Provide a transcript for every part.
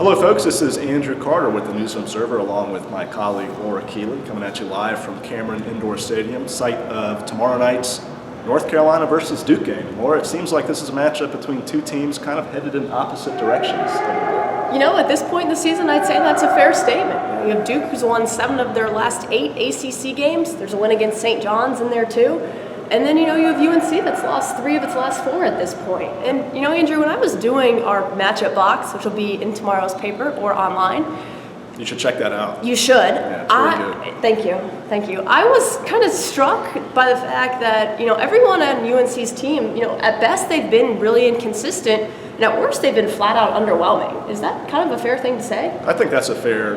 Hello folks, this is Andrew Carter with the News Observer along with my colleague Laura Keely coming at you live from Cameron Indoor Stadium, site of tomorrow night's North Carolina versus Duke game. Laura, it seems like this is a matchup between two teams kind of headed in opposite directions. You know, at this point in the season, I'd say that's a fair statement. You have Duke, who's won 7 of their last 8 ACC games. There's a win against St. John's in there too. And then, you have UNC that's lost 3 of its last 4 at this point. And, Andrew, when I was doing our matchup box, which will be in tomorrow's paper or online. You should check that out. You should. Yeah, it's really good. Thank you. I was kind of struck by the fact that, everyone on UNC's team, at best they've been really inconsistent, and at worst they've been flat out underwhelming. Is that kind of a fair thing to say? I think that's a fair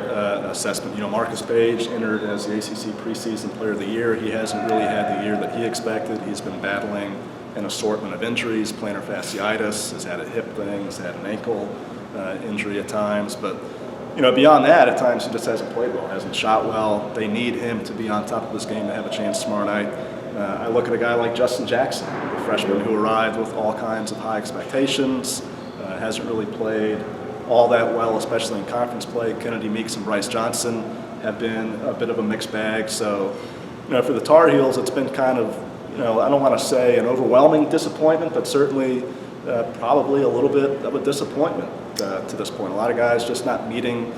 assessment. Marcus Page entered as the ACC preseason player of the year. He hasn't really had the year that he expected. He's been battling an assortment of injuries, plantar fasciitis, has had a hip thing, has had an ankle injury at times, but beyond that, at times he just hasn't played well, hasn't shot well. They need him to be on top of this game to have a chance tomorrow night. I look at a guy like Justin Jackson, the freshman who arrived with all kinds of high expectations, hasn't really played all that well, especially in conference play. Kennedy Meeks and Bryce Johnson have been a bit of a mixed bag. So, for the Tar Heels, it's been kind of, I don't want to say an overwhelming disappointment, but certainly probably a little bit of a disappointment to this point. A lot of guys just not meeting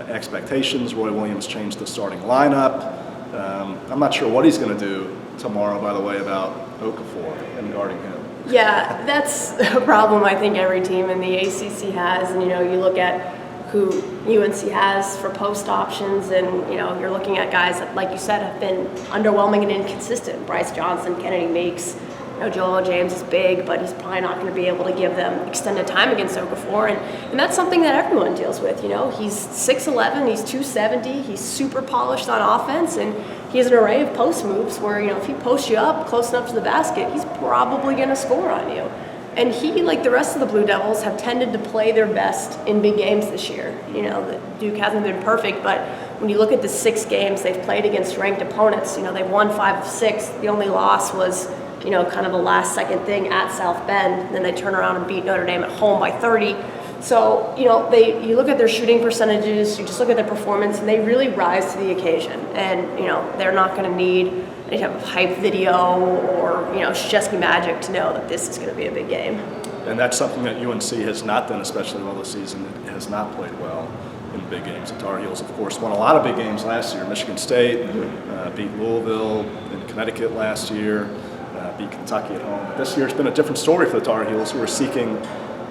expectations. Roy Williams changed the starting lineup. I'm not sure what he's going to do tomorrow, by the way, about Okafor and guarding him. Yeah, that's a problem I think every team in the ACC has. And, you look at who UNC has for post options, and, you're looking at guys that, like you said, have been underwhelming and inconsistent. Bryce Johnson, Kennedy Meeks. Joel James is big, but he's probably not going to be able to give them extended time against Okafor, and that's something that everyone deals with. He's 6'11", he's 270, he's super polished on offense, and he has an array of post moves where, if he posts you up close enough to the basket, he's probably going to score on you. And he, like the rest of the Blue Devils, have tended to play their best in big games this year. Duke hasn't been perfect, but when you look at the 6 games they've played against ranked opponents, they've won 5 of 6. The only loss was kind of a last-second thing at South Bend. Then they turn around and beat Notre Dame at home by 30. So, you look at their shooting percentages, you just look at their performance, and they really rise to the occasion. And, they're not going to need any type of hype video or, Krzyzewski magic to know that this is going to be a big game. And that's something that UNC has not done especially well this season. It has not played well in big games. The Tar Heels, of course, won a lot of big games last year. Michigan State beat Louisville in Connecticut last year. Beat Kentucky at home. But this year it's been a different story for the Tar Heels, who are seeking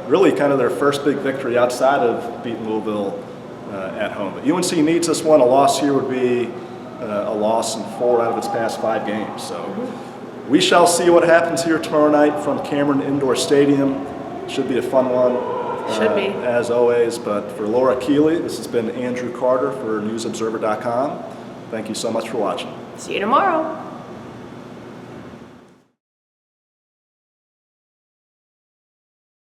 really kind of their first big victory outside of beating Louisville at home. But UNC needs this one. A loss here would be a loss in 4 out of its past 5 games. So we shall see what happens here tomorrow night from Cameron Indoor Stadium. Should be a fun one. Should be. As always. But for Laura Keely, this has been Andrew Carter for NewsObserver.com. Thank you so much for watching. See you tomorrow.